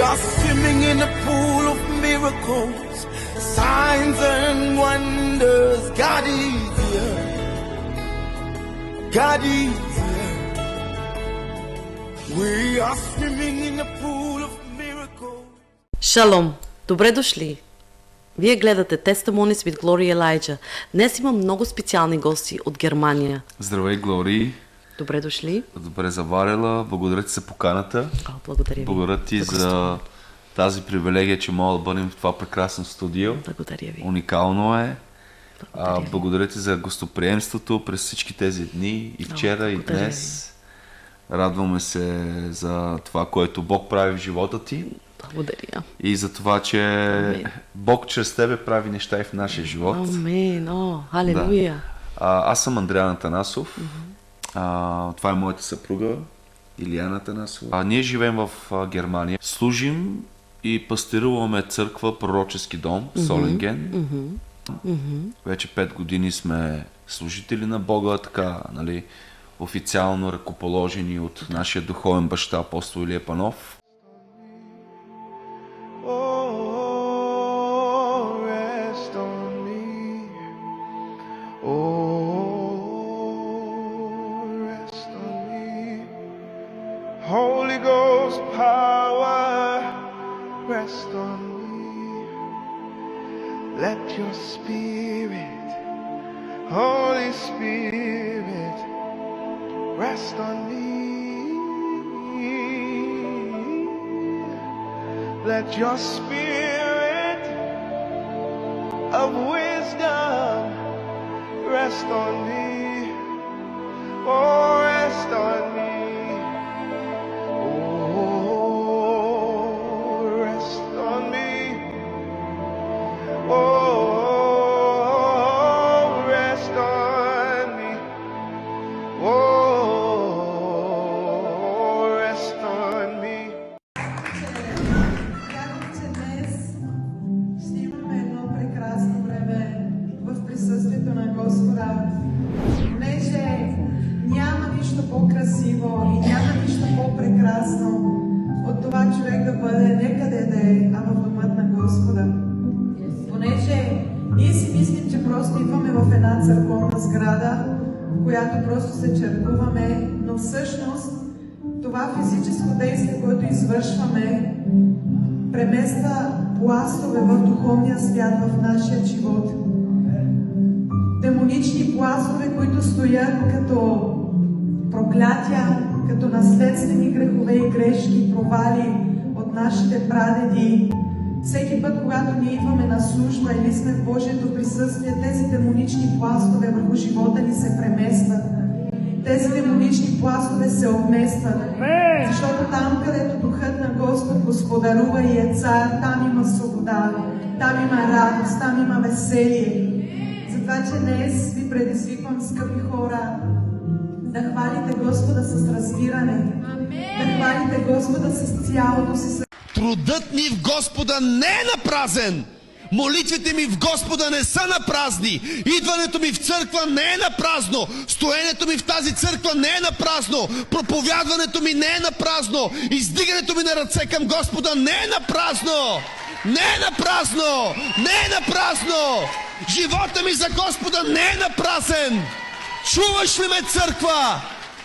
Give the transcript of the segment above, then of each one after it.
are swimming in a pool of miracles, signs and wonders. God is here. God is here. We are swimming in a pool of miracles. Шалом! Добре дошли! Вие гледате Testimonies with Glory Elijah. Днес имам много специални гости от Германия. Здравей, Глори! Добре дошли! Добре заварила. Благодаря ти за поканата. Благодаря ви. Благодаря ти за тази привилегия, че мога да бъдем в това прекрасно студио. Благодаря ви. Уникално е. Благодаря. Благодаря ти за гостоприемството през всички тези дни, и вчера, и днес. Радваме се за това, което Бог прави в живота ти. Благодаря. И за това, че Бог чрез тебе прави неща и в нашия живот. Амин. Халелуя. Аз съм Андриан Атанасов. Това е моята съпруга, Илияна Атанасова. Ние живеем в Германия. Служим и пастируваме църква, пророчески дом, Солинген. Вече 5 години сме служители на Бога, така, нали, официално ръкоположени от нашия духовен баща апостол Илия Панов. Holy Ghost power, rest on me. Let your spirit, Holy Spirit, rest on me. Let your spirit of wisdom rest on me. Oh, rest on me. Църковна сграда, в която просто се черкуваме, но всъщност това физическо действие, което извършваме, премества пластове в духовния свят в нашия живот. Демонични пластове, които стоят като проклятия, като наследствени грехове и грешки, провали от нашите прадеди. Всеки път, когато ние идваме на служба или сме в Божието присъствие, тези демонични пластове върху живота ни се преместват. Тези демонични пластове се обместват. Защото там, където Духът на Господ господарува и е цар, там има свобода, там има радост, там има веселие. Затова, че днес ви предизвиквам, скъпи хора, да хвалите Господа с разбиране, да хвалите Господа с цялото си сърце. Трудът ни в Господа не е напразен. Молитвите ми в Господа не са напразни. Идването ми в църква не е напразно. Стоенето ми в тази църква не е напразно. Проповядването ми не е напразно. Издигането ми на ръце към Господа не е напразно. Не е напразно. Не е напразно. Живота ми за Господа не е напразен. Чуваш ли ме, църква?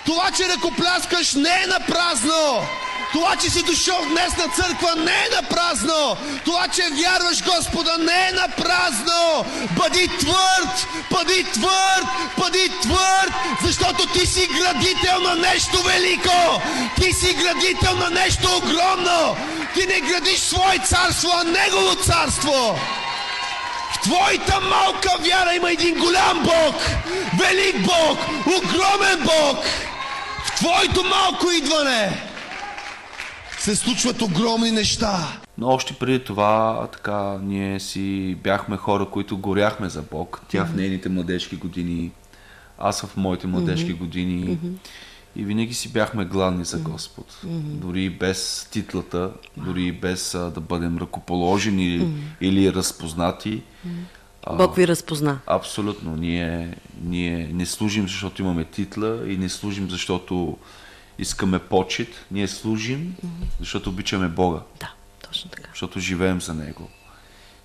Това, че ръкопляскаш, не е напразно. Това, че си дошъл днес на църква, не е напразно. Това, че вярваш Господа, не е напразно. Бъди твърд, бъди твърд, бъди твърд, защото ти си градител на нещо велико. Ти си градител на нещо огромно. Ти не градиш свое царство, а Негово царство. В твоята малка вяра има един голям Бог, велик Бог, огромен Бог. В твоето малко идване се случват огромни неща. Но още преди това, така, ние си бяхме хора, които горяхме за Бог. Тя в нейните младежки години, аз в моите младежки години. И винаги си бяхме гладни за Господ. Дори без титлата, дори без да бъдем ръкоположени или разпознати. Бог ви разпозна. Абсолютно. Ние не служим, защото имаме титла, и не служим, защото искаме почет. Ние служим, защото обичаме Бога. Да. защото живеем за Него.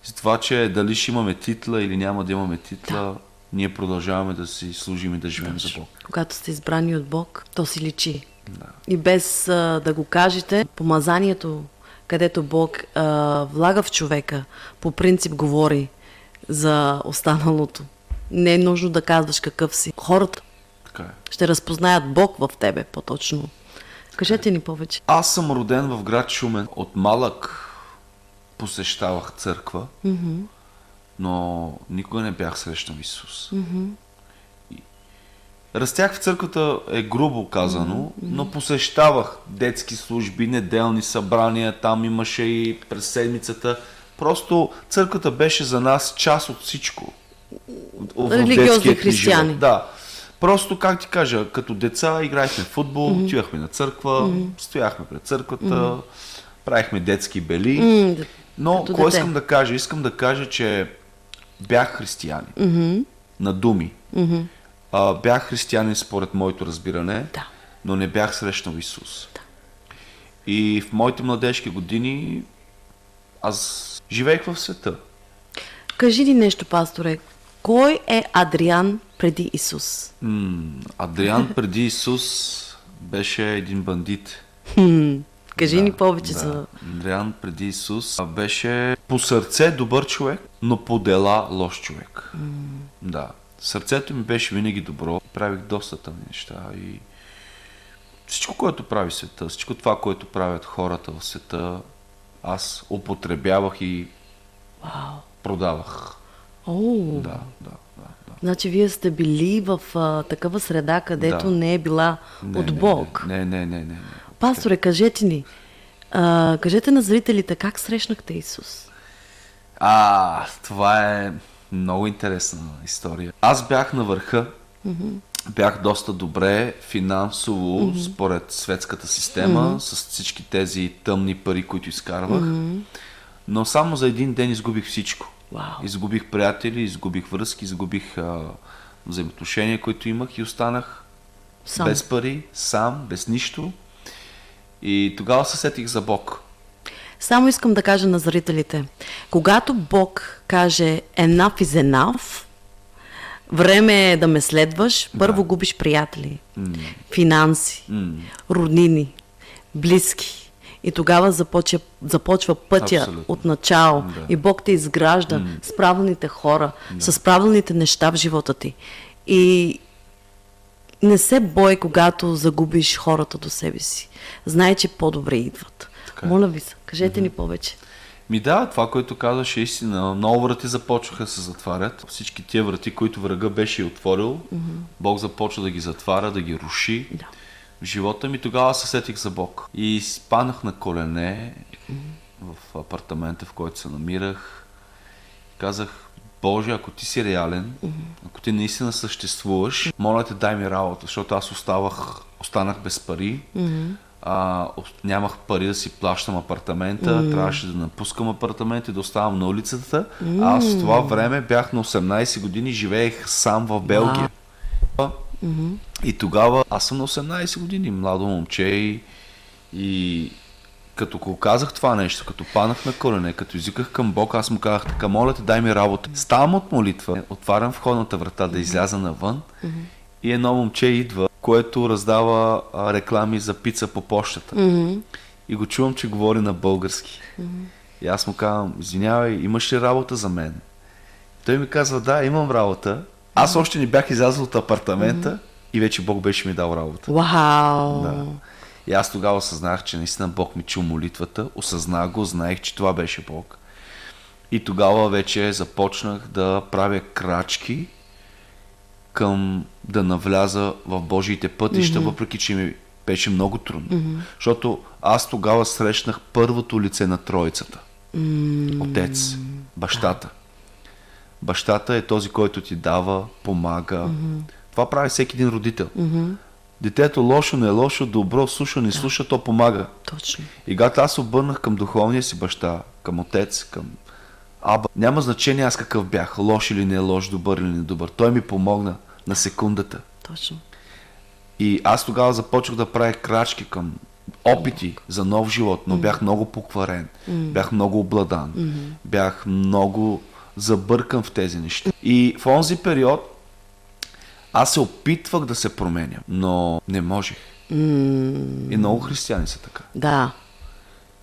За това, че дали ще имаме титла или няма да имаме титла, ние продължаваме да си служим и да живеем за Бог. Когато сте избрани от Бог, то си личи. Да. И без да го кажете, помазанието, където Бог влага в човека, по принцип говори за останалото. Не е нужно да казваш какъв си. Хората Така е. ще разпознаят Бог в тебе, по-точно. Кажете ни повече. Аз съм роден в град Шумен. От малък посещавах църква, но никога не бях срещнал Исус. И растях в църквата, е грубо казано, но посещавах детски служби, неделни събрания, там имаше и през седмицата. Просто църквата беше за нас част от всичко. В Религиозни детския ни християни. живот. Да. Просто, как ти кажа, като деца играехме в футбол, отивахме на църква, стояхме пред църквата, правихме детски бели. Но, като кое дете. искам да кажа? Искам да кажа, че бях християнин. На думи. Бях християнин според моето разбиране, Да. но не бях срещнал Исус. И в моите младежки години аз живеех в света. Кажи ни нещо, пасторе. Кой е Адриан преди Исус? Адриан преди Исус беше един бандит. Кажи ни повече за... Да. Адриан преди Исус беше по сърце добър човек, но по дела лош човек. Да. Сърцето ми беше винаги добро. Правих доста тъмни неща и всичко, което прави света, всичко това, което правят хората в света, аз употребявах и продавах. Да. Значи вие сте били в такава среда, където Да. не е била от Бог. Не. Пасторе, кажете ни, кажете на зрителите, как срещнахте Исус? Това е много интересна история. Аз бях на върха, бях доста добре финансово, според светската система, с всички тези тъмни пари, които изкарвах. Но само за един ден изгубих всичко. Вау. Изгубих приятели, изгубих връзки, изгубих взаимоотношения, които имах и останах Сам. без пари, сам, без нищо. И тогава се сетих за Бог. Само искам да кажа на зрителите, когато Бог каже enough is enough, време е да ме следваш, първо губиш приятели, финанси, роднини, близки. И тогава започва пътя Абсолютно. от начало. Да. И Бог те изгражда с правилните хора, с правилните неща в живота ти. И не се бой, когато загубиш хората до себе си. Знай, че по-добре идват. Така е. Моля ви се, кажете ни повече. Да, това, което казваш е истина. Много врати започнаха да се затварят. Всички тия врати, които врага беше отворил, Бог започва да ги затваря, да ги руши. Да. В живота ми тогава се сетих за Бог. И спанах на колене в апартамента, в който се намирах. Казах, Боже, ако ти си реален, ако ти наистина съществуваш, моля те, дай ми работа, защото аз останах без пари. Нямах пари да си плащам апартамента, трябваше да напускам апартамента и да оставам на улицата. Аз в това време бях на 18 години, живеех сам в Белгия. И тогава аз съм на 18 години, младо момче и като го казах това нещо, като паднах на колене, като извиках към Бог, аз му казах така, моля те, дай ми работа. Ставам от молитва, отварям входната врата да изляза навън и едно момче идва, което раздава реклами за пица по почтата. И го чувам, че говори на български. И аз му казвам, извинявай, имаш ли работа за мен? Той ми казва, да, имам работа. Аз още не бях излязъл от апартамента и вече Бог беше ми дал работа. Вау! Да. И аз тогава осъзнах, че наистина Бог ми чу молитвата, осъзнах го, знаех, че това беше Бог. И тогава вече започнах да правя крачки към да навляза в Божиите пътища, въпреки че ми беше много трудно. Защото аз тогава срещнах първото лице на Троицата. Отец, бащата. Бащата е този, който ти дава, помага. Това прави всеки един родител. Детето лошо, не е лошо, добро, слуша, не слуша, то помага. Точно. И когато аз обърнах към духовния си баща, към отец, към Аба, няма значение аз какъв бях, лош или не лош, добър или недобър. Той ми помогна на секундата. Точно. И аз тогава започнах да правя крачки към опити за нов живот, но бях много покварен, бях много обладан, бях много забъркан в тези неща. И в онзи период аз се опитвах да се променям, но не можех. И много християни са така. Да.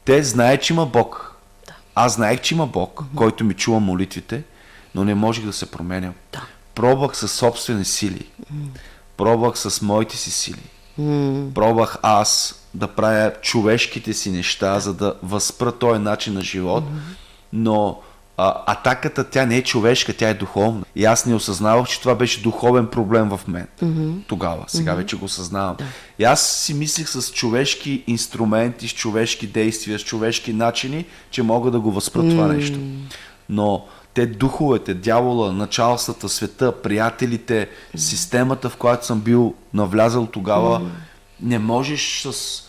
Те знаят, че има Бог. Аз знаех, че има Бог, който ми чува молитвите, но не можех да се променям. Да. Пробвах със собствени сили. Пробвах с моите си сили. Пробвах аз да правя човешките си неща, за да възпра този начин на живот, но атаката, тя не е човешка, тя е духовна. И аз не осъзнавах, че това беше духовен проблем в мен тогава. Сега вече го осъзнавам. И аз си мислих с човешки инструменти, с човешки действия, с човешки начини, че мога да го възпра това нещо. Но те духовете, дявола, началствата, света, приятелите, системата, в която съм бил навлязал тогава, не можеш с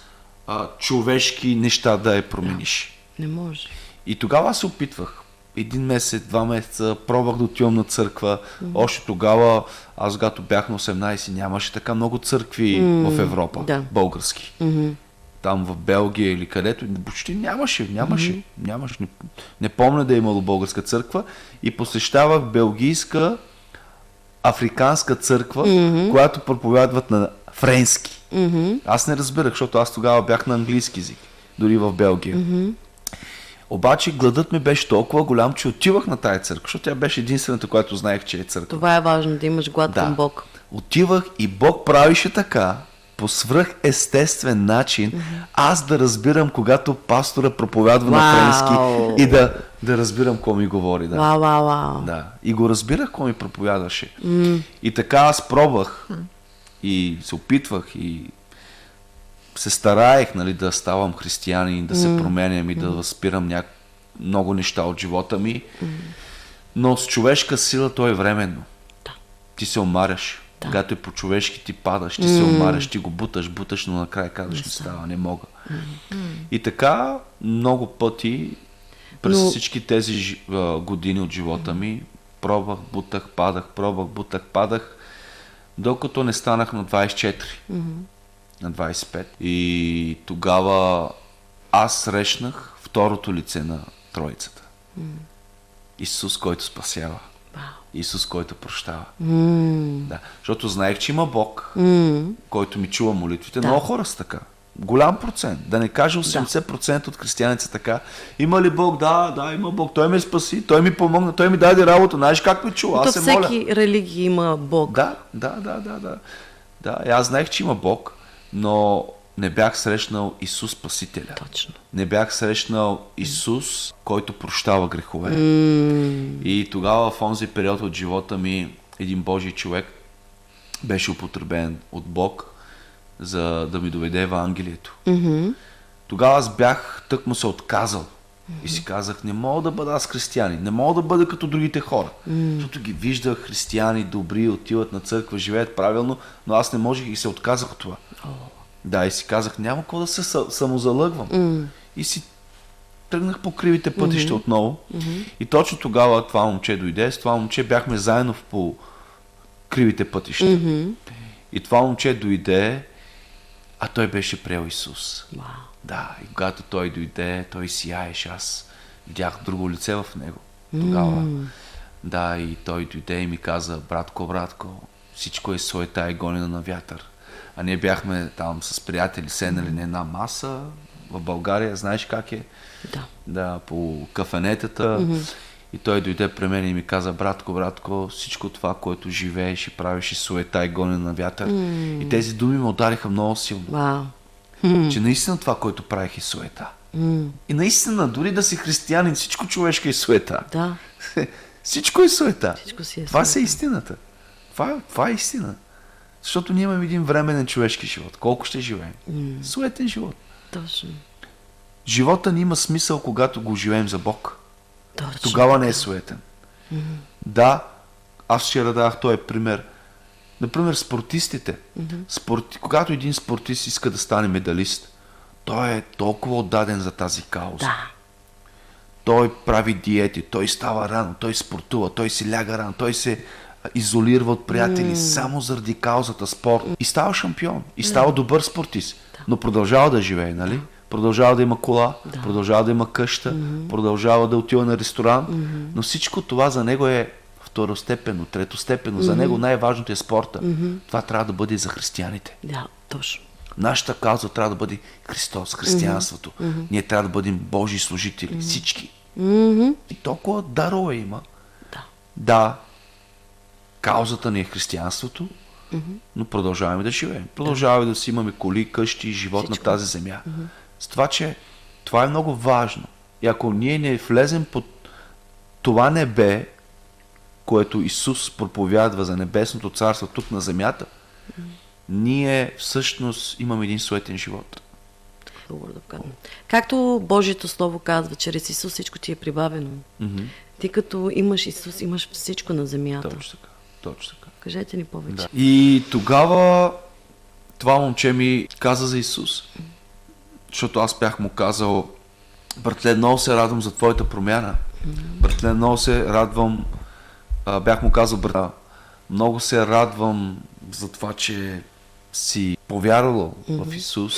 човешки неща да я промениш. Не може. И тогава аз се опитвах. 1 месец, 2 месеца, пробвах да отивам на църква. Още тогава, аз когато бях на 18, нямаше така много църкви в Европа, български. Там в Белгия или където, почти нямаше. Не помня да е имало българска църква. И посещавах белгийска, африканска църква, която проповядват на френски. Аз не разбирах, защото аз тогава бях на английски език, дори в Белгия. Обаче гладът ми беше толкова голям, че отивах на тая църква, защото тя беше единствената, която знаех, че е църква. Това е важно, да имаш глад към Бог. Отивах и Бог правише така, по свръхестествен начин, аз да разбирам, когато пастора проповядва на френски и да разбирам какво ми говори. Да. И го разбирах, какво ми проповядваше. И така аз пробвах и се опитвах и се стараех, нали, да ставам християнин, да се променям и да възпирам много неща от живота ми. Но с човешка сила то е временно. Ти се омаряш. Когато е по-човешки, ти падаш, ти се омаряш, ти го буташ, но накрая казваш, не става, не мога. И така много пъти през всички тези години от живота ми пробвах, бутах, падах, докато не станах на 24, на 25. И тогава аз срещнах второто лице на Троицата. Исус, който спасява. Исус, който прощава. Да. Защото знаех, че има Бог, който ми чува молитвите. Много хора са така. Голям процент. Да не кажа 80% от християните са така. Има ли Бог? Да, има Бог. Той ме спаси, Той ми помогна, Той ми даде работа. Знаеш как ме чува? Аз се моля. Всеки религия има Бог. Да, аз знаех, че има Бог, но не бях срещнал Исус Спасителя. Точно. Не бях срещнал Исус, който прощава грехове. И тогава в онзи период от живота ми един Божий човек беше употребен от Бог, за да ми доведе Евангелието. Тогава аз бях тъкмо се отказал. И си казах, не мога да бъда аз християнин, не мога да бъда като другите хора. Защото ги виждах християни, добри, отиват на църква, живеят правилно, но аз не можех и се отказах от това. Да, и си казах, няма какво да се самозалъгвам. И си тръгнах по кривите пътища отново. И точно тогава това момче дойде. С това момче бяхме заедно по кривите пътища. И това момче дойде, а той беше приел Исус. Да, и когато той дойде, той сияеше. Аз видях друго лице в него тогава. Да, и той дойде и ми каза, братко, всичко е суета и гонена на вятър. А ние бяхме там с приятели, седнали на една маса в България, знаеш как е? Да, по кафенетата. И той дойде при мен и ми каза, братко, всичко това, което живееш и правиш и суета и гонена на вятър. И тези думи ме удариха много силно. Че наистина това, което правих е суета. И наистина, дори да си християнин, всичко човешко е суета. Да. Всичко е суета. Това суета. е истината. Това е истина. Защото ние имаме един временен човешки живот. Колко ще живеем? Суетен живот. Точно. Живота ни има смисъл, когато го живеем за Бог. Точно. Тогава не е суетен. Да, аз вчера дадах този пример. Например, спортистите. Когато един спортист иска да стане медалист, той е толкова отдаден за тази кауза. Той прави диети, той става рано, той спортува, той си ляга рано, той се изолирва от приятели само заради каузата спорт. И става шампион, и става добър спортист. Но продължава да живее, нали? Продължава да има кола, продължава да има къща, продължава да отива на ресторант, но всичко това за него е второстепенно, третостепенно. За него най-важното е спорта. Това трябва да бъде и за християните. Да, точно. Нашата кауза трябва да бъде Христос, християнството. Ние трябва да бъдем Божии служители, всички. И толкова дарове има. Да, каузата ни е християнството, но продължаваме да живеем. Продължаваме да си имаме коли, къщи, живот на тази земя. С това, че това е много важно. И ако ние не влезем под това небе, което Исус проповядва за небесното царство тук на земята, ние всъщност имаме един суетен живот. Както Божието Слово казва, чрез Исус всичко ти е прибавено. Ти като имаш Исус, имаш всичко на земята. Точно така. Точно така. Кажете ни повече. Да. И тогава това момче ми каза за Исус. Защото аз бях му казал: братле, много се радвам за твоята промяна. Братле, много се радвам. Бях му казал: брат, много се радвам за това, че си повярвал в Исус,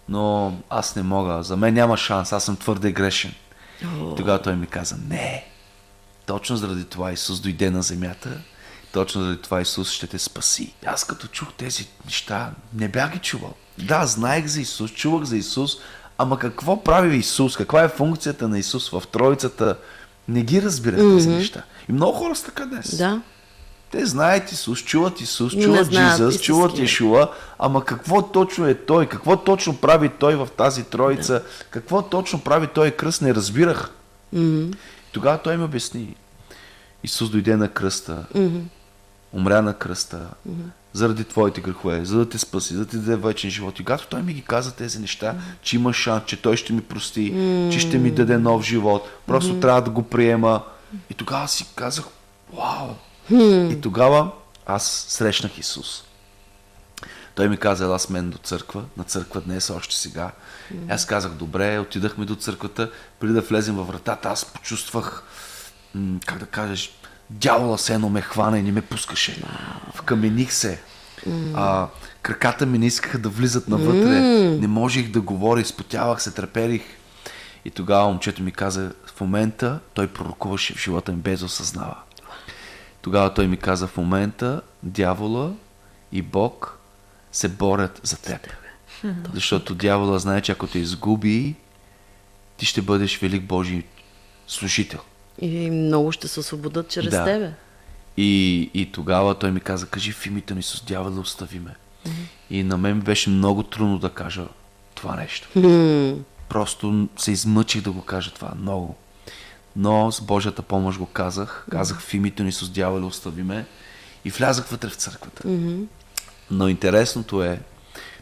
но аз не мога. За мен няма шанс, аз съм твърде грешен. Тогава той ми каза: не, точно заради това Исус дойде на земята, точно заради това Исус ще те спаси. Аз като чух тези неща, не бях ги чувал. Да, знаех за Исус, чувах за Исус, ама какво прави Исус, каква е функцията на Исус в Троицата, не ги разбирах тези неща. И много хора са така днес. Да. Те знаят Исус, чуват Джизъс, чуват Йешуа, ама какво точно е Той, какво точно прави Той в тази Троица, какво точно прави Той кръст, не разбирах. Тогава Той ми обясни. Исус дойде на кръста, умря на кръста, заради твоите грехове, за да те спаси, за да ти даде вечен живот. И когато Той ми ги каза тези неща, че има шанс, че Той ще ми прости, че ще ми даде нов живот, просто трябва да го приема. И тогава си казах: вау! И тогава аз срещнах Исус. Той ми каза: ела с мен до църква, на църква днес, още сега. Аз казах: добре, отидахме до църквата. Преди да влезем във вратата, аз почувствах, как да кажеш, дявола се едно ме хвана и не ме пускаше. Вкамених се. Краката ми не искаха да влизат навътре. Не можех да говоря, изпотявах се, треперих. И тогава момчето ми каза: в момента той пророкуваше в живота ми без да осъзнава. Тогава той ми каза: в момента дявола и Бог се борят за теб. Защото дявола знае, че ако те изгуби, ти ще бъдеш велик Божий служител. И много ще се освободят чрез тебе. И тогава той ми каза: кажи в името на Исус, дявола, остави ме. И на мен беше много трудно да кажа това нещо. Просто се измъчих да го кажа това, много. Но с Божията помощ го казах. Казах в името на Исус, дяволе, остави ме. И влязах вътре в църквата. Но интересното е,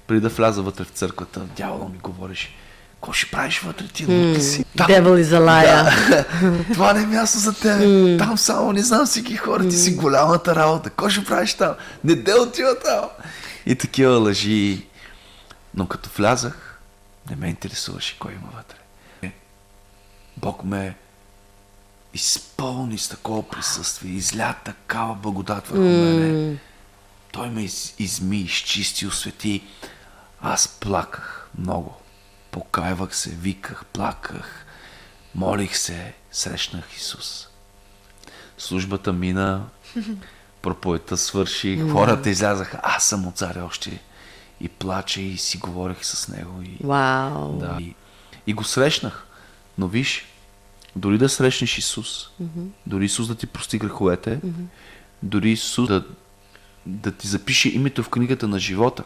преди да вляза вътре в църквата, дявола ми говореше: какво ще правиш вътре, ти луд ли си? Devil is a liar. Това не е място за теб. Там само не знам всеки хора, ти си голямата работа. Какво ще правиш там? Не де отива там. И такива лъжи. Но като влязах, не ме интересуваше кой има вътре. Бог ме изпълни с такова присъствие, изля такава благодат върху мене. Той ме изми, изчисти, освети. Аз плаках много. Покайвах се, виках, плаках, молих се, срещнах Исус. Службата мина, проповедта свърши, хората излязаха, аз съм от царя още. И плаче, и си говорех с него. Вау! Да, и го срещнах. Но виж, дори да срещнеш Исус, дори Исус да ти прости греховете, дори Исус да ти запише името в книгата на живота,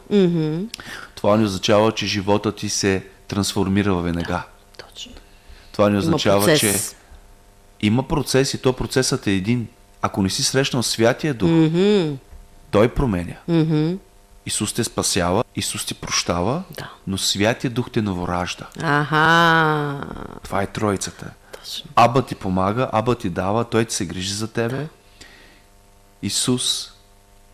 това не означава, че живота ти се трансформира във веднага. Да, точно. Това не означава, че има процес и то процесът е един. Ако не си срещнал Святия Дух, Той променя. Исус те спасява, Исус ти прощава, но Святия Дух те новоражда. Това е Троицата. Точно. Аба ти помага, Аба ти дава, Той ти се грижи за тебе. Исус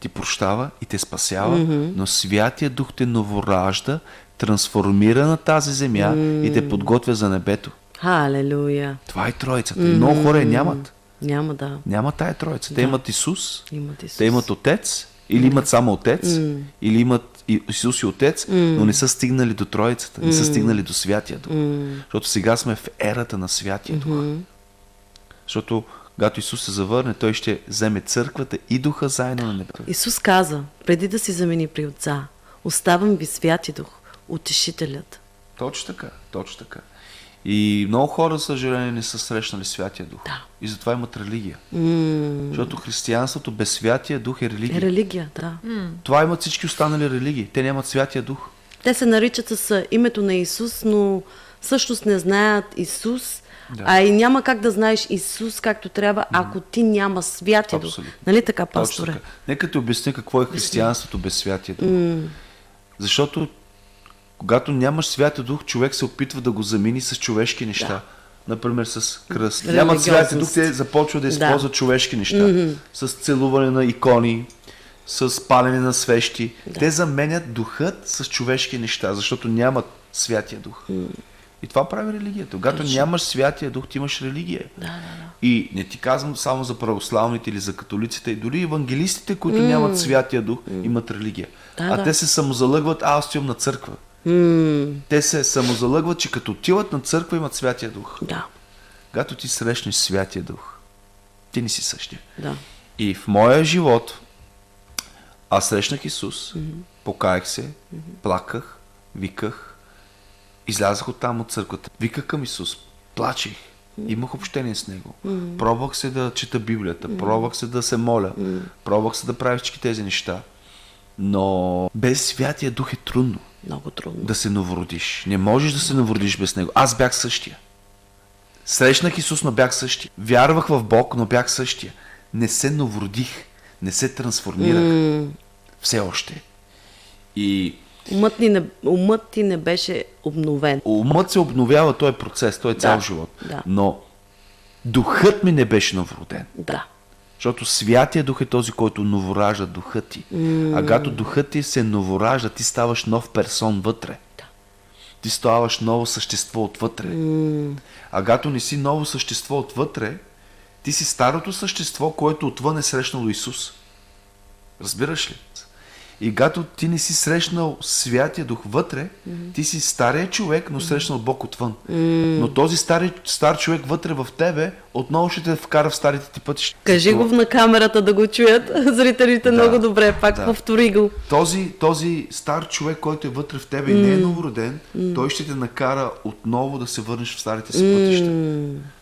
ти прощава и те спасява, но Святия Дух те новоражда, трансформира на тази земя и те подготвя за небето. Халелуя! Това е Троицата. И много хора я нямат. Няма, да. Няма тая троица. Те имат Исус, Имат Исус. те имат Отец, или имат само Отец, или имат Исус и Отец, но не са стигнали до Троицата, не са стигнали до Святия Дух. Защото сега сме в ерата на Святия Дух. Защото когато Исус се завърне, Той ще вземе църквата и Духа заедно на небето. Исус каза, преди да си замени при Отца, оставам ви Святи Дух, Утешителят. Точно така, точно така. И много хора, за съжаление, не са срещнали Святия Дух. Да. И затова имат религия. Защото християнството без Святия Дух е религия. Религия, да. Това имат всички останали религии. Те нямат Святия Дух. Те се наричат с името на Исус, но всъщност не знаят Исус, а и няма как да знаеш Исус както трябва, ако ти няма Святия Дух. Абсолютно. Нали така, Точно пасторе? така. Нека ти обясня какво е християнството без Святия Дух. Защото когато нямаш Святия Дух, човек се опитва да го замени с човешки неща. Например, с кръст. Нямат Святия Дух, те започват да използват човешки неща. С целуване на икони, с палене на свещи. Те заменят духът с човешки неща, защото нямат Святия Дух. И това прави религията. Когато нямаш Святия Дух, ти имаш религия. И не ти казвам само за православните или за католиците, и дори евангелистите, които нямат Святия Дух, имат религия. Те се самозалъгват, аз отивам на църква. Те се самозалъгват, че като отиват на църква, имат Святия Дух. Да, Когато ти срещнеш Святия Дух, ти не си същия. да. И в моя живот аз срещнах Исус, покаях се, плаках, виках, излязах оттам от църквата, виках към Исус, плачих, имах общение с Него, пробвах се да чета Библията, пробвах се да се моля, пробвах се да правя всички тези неща, но без Святия Дух е трудно Много трудно. да се новородиш. Не можеш да се новородиш без Него. Аз бях същия. Срещнах Исус, но бях същия. Вярвах в Бог, но бях същия. Не се новородих. Не се трансформирах. Все още. И Умът ти не беше обновен. умът се обновява, той е процес, той е цял живот. Да. Но духът ми не беше новороден. Да. Защото Святия Дух е този, който новоражда духа ти. А когато духът ти се новоражда, ти ставаш нов персон вътре. Ти ставаш ново същество отвътре. А когато не си ново същество отвътре, ти си старото същество, което отвън е срещнало Исус. Разбираш ли? И когато ти не си срещнал Святия Дух вътре, ти си стария човек, но срещнал Бог отвън. Но този стар човек вътре в тебе отново ще те вкара в старите ти пътища. Кажи го на камерата да го чуят зрителите много добре. Пак повтори го. Този стар човек, който е вътре в тебе и не е новороден, той ще те накара отново да се върнеш в старите си пътища.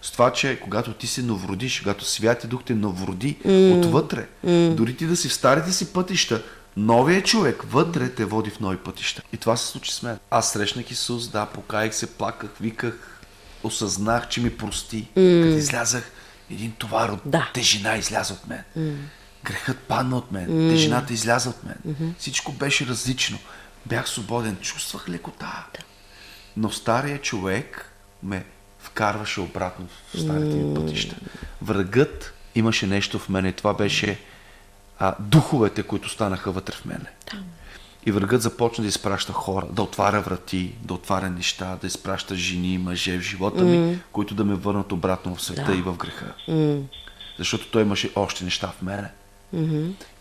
С това, че когато ти се новородиш, когато Святия Дух те новороди отвътре, дори ти да си в старите си пътища, новият човек вътре те води в нови пътища. И това се случи с мен. Аз срещнах Исус, покаях се, плаках, виках, осъзнах, че ми прости. Като излязах, един товар от тежина изляза от мен. Грехът падна от мен, тежината изляза от мен. Всичко беше различно. Бях свободен, чувствах лекота. Но стария човек ме вкарваше обратно в старите ми пътища. Врагът имаше нещо в мене. Това беше духовете, които станаха вътре в мене. И врагът започна да изпраща хора, да отваря врати, да отваря неща, да изпраща жени, мъже в живота ми, които да ме върнат обратно в света и в греха. Защото той имаше още неща в мене.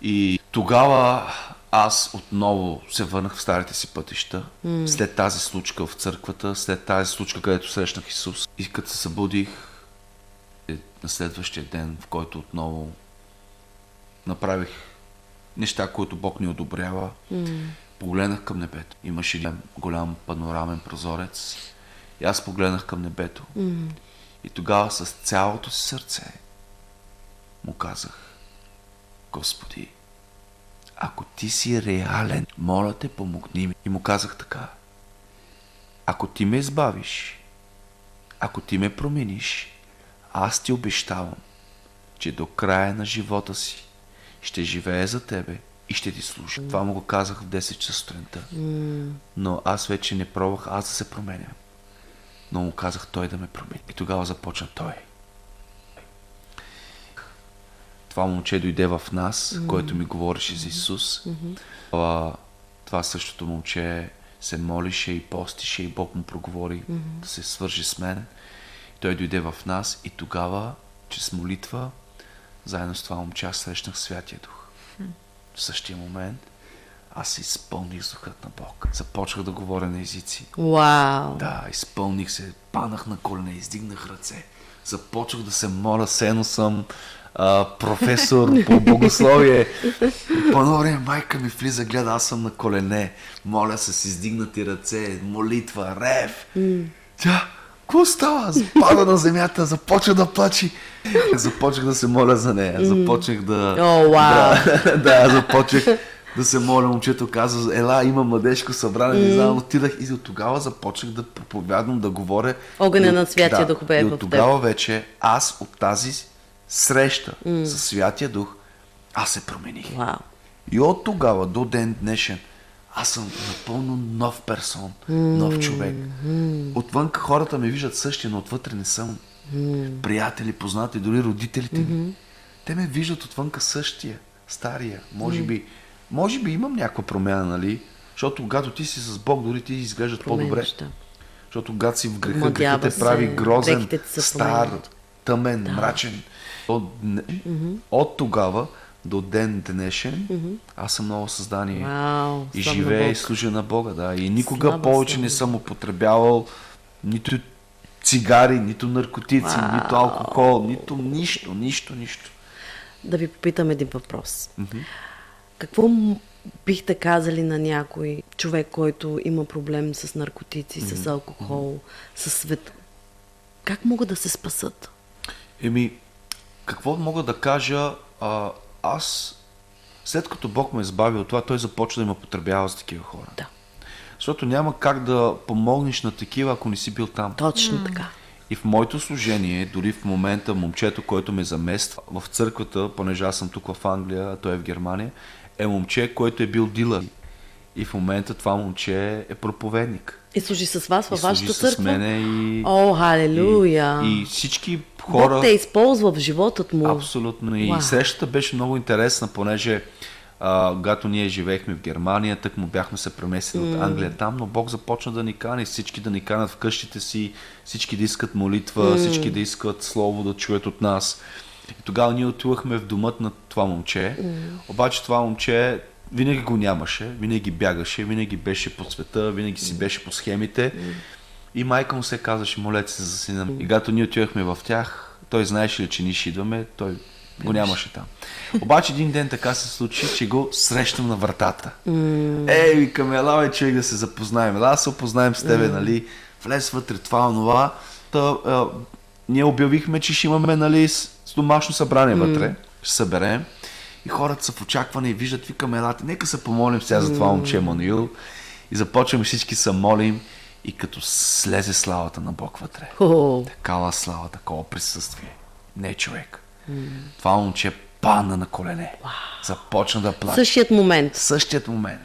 И тогава аз отново се върнах в старите си пътища, след тази случка в църквата, след тази случка, където срещнах Исус. И като се събудих на следващия ден, в който отново направих неща, които Бог ни одобрява. Погледнах към небето. Имаше един голям панорамен прозорец. И аз погледнах към небето. И тогава с цялото си сърце му казах: Господи, ако ти си реален, моля те, помогни ми. И му казах така: ако ти ме избавиш, ако ти ме промениш, аз ти обещавам, че до края на живота си ще живея за тебе и ще ти служа. Това му го казах в 10 часа сутринта. Но аз вече не пробвах аз да се променям. Но му казах той да ме промени. И тогава започна той. Това момче дойде в нас, който ми говореше за Исус. Това същото момче се молише и постише и Бог му проговори да се свържи с мен. Той дойде в нас и тогава че с молитва, заедно с това момче, аз срещнах Святия Дух. В същия момент аз се изпълних с Духът на Бог. Започнах да говоря на езици. Вау! Да, изпълних се, паднах на колене, издигнах ръце. Започнах да се моля, сено съм професор по богословие. По едно време майка ми влиза, гледа, аз съм на колене. Моля се с издигнати ръце, молитва, рев. Тя, какво става? Аз пада на земята, започва да плачи. Започнах да се моля за нея. Започнах да... О, вау! Да, започнах да се моля. Момчето казва, ела, има младежко събрание, не знам, отидах и от тогава започнах да проповядвам, да говоря. Огъня на Святия Дух бе и в от теб. тогава вече аз от тази среща с Святия Дух, аз се промених. Вау! И от тогава до ден днешен аз съм напълно нов персон, нов човек. Отвън хората ме виждат същия, но отвътре не съм. Приятели, познати, дори родителите ми. Те ме виждат отвънка същия, стария. Може би имам някаква промяна, нали? Защото когато ти си с Бог, дори ти изглеждат по-добре. Променяш, да. Защото когато си в греха, Омладява грехът те се, прави грозен, дрехите ти се стар, променят. тъмен, мрачен. От тогава до ден днешен аз съм ново създание. Вау! И Слава на живея и Бог. служа на Бога, да. И никога Слава, повече слава. не съм употребявал нито цигари, нито наркотици, нито алкохол, нито нищо. Да ви попитам един въпрос. Какво бихте казали на някой човек, който има проблем с наркотици, с алкохол, с света? Как могат да се спасат? Какво мога да кажа? Аз, след като Бог ме избави от това, той започва да ме потребява с такива хора. Да. Защото няма как да помогнеш на такива, ако не си бил там. Точно така. И в моето служение, дори в момента момчето, който ме замества в църквата, понеже аз съм тук в Англия, а той е в Германия, е момче, който е бил дилър. И в момента това момче е проповедник. И служи с вас във И вашата служи църква? с мене и... О, халелуя! И всички хора... Бог те използва в животът му. Абсолютно. И Вау. срещата беше много интересна, понеже когато ние живеехме в Германия, тък му бяхме се преместили от Англия там, но Бог започна да ни кани, всички да ни канат в къщите си, всички да искат молитва, всички да искат слово да чуят от нас. И тогава ние отивахме в домът на това момче, обаче това момче винаги го нямаше, винаги бягаше, винаги беше по света, винаги си беше по схемите. И майка му се казваше, молете се за сина ми. И когато ние отивахме в тях, той знаеше ли, че ние ще идваме, той го нямаше там. Обаче един ден така се случи, че го срещам на вратата. Викаме, ела човек да се запознаем, ела се опознаем с тебе, нали, влез вътре това, онова. Ние обявихме, че ще имаме, нали, с домашно събрание вътре, ще съберем. И хората са в очакване и виждат, викаме, елате, нека се помолим сега за това момче Мануил. И започваме всички се молим и като слезе славата на Бог вътре. Такава слава, такова присъствие. Не човек. Това момче падна на колене. Започна да плаче. Същият момент.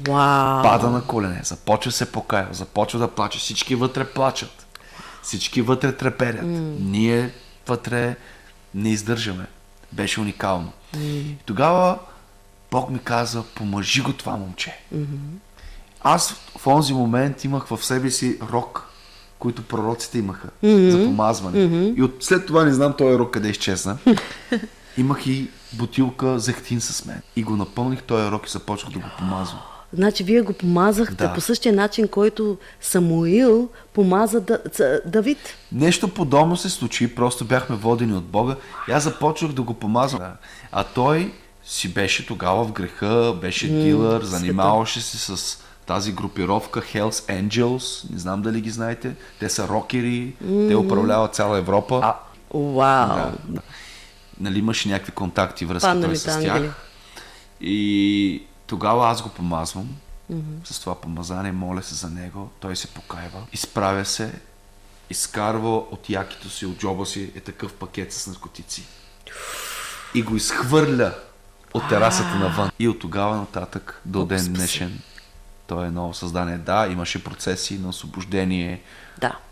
Вау! Пада на колене, започва се покаява, започва да плаче. Всички вътре плачат. Всички вътре треперят. Ние вътре не издържаме. Беше уникално. И тогава Бог ми каза, помажи го това момче. Аз в онзи момент имах в себе си рок, които пророците имаха за помазване. И след това не знам този рок къде изчезна. Имах и бутилка зехтин с мен. И го напълних този рок и започнах да го помазвам. Значи вие го помазахте по същия начин, който Самуил помаза Давид. Нещо подобно се случи, просто бяхме водени от Бога и аз започнах да го помазвам. А той си беше тогава в греха, беше дилър, занимаваше се с тази групировка Hells Angels, не знам дали ги знаете, те са рокери, те управляват цяла Европа. Вау! Да. Нали имаше някакви контакти, връзки той с тях. И тогава аз го помазвам с това помазание, моля се за него, той се покайва, изправя се, изкарва от якито си, от джоба си е такъв пакет с наркотици и го изхвърля от терасата навън. И от тогава нататък до ден днешен той е ново създание. Да, имаше процеси на освобождение,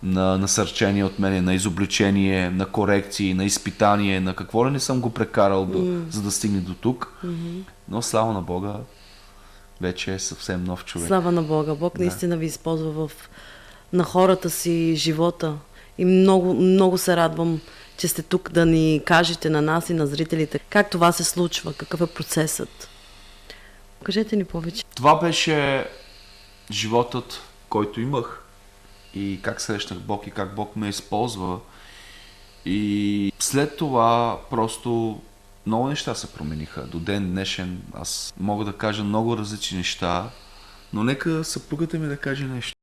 на насърчение от мене, на изобличение, на корекции, на изпитание, на какво ли не съм го прекарал, за да стигне до тук. Но слава на Бога, вече е съвсем нов човек. Слава на Бога. Бог наистина ви използва на хората си живота. И много, много се радвам, че сте тук да ни кажете на нас и на зрителите как това се случва, какъв е процесът. Кажете ни повече. Това беше животът, който имах и как срещнах Бог и как Бог ме използва. И след това просто много неща се промениха. До ден днешен аз мога да кажа много различни неща, но нека съпругата ми да каже нещо.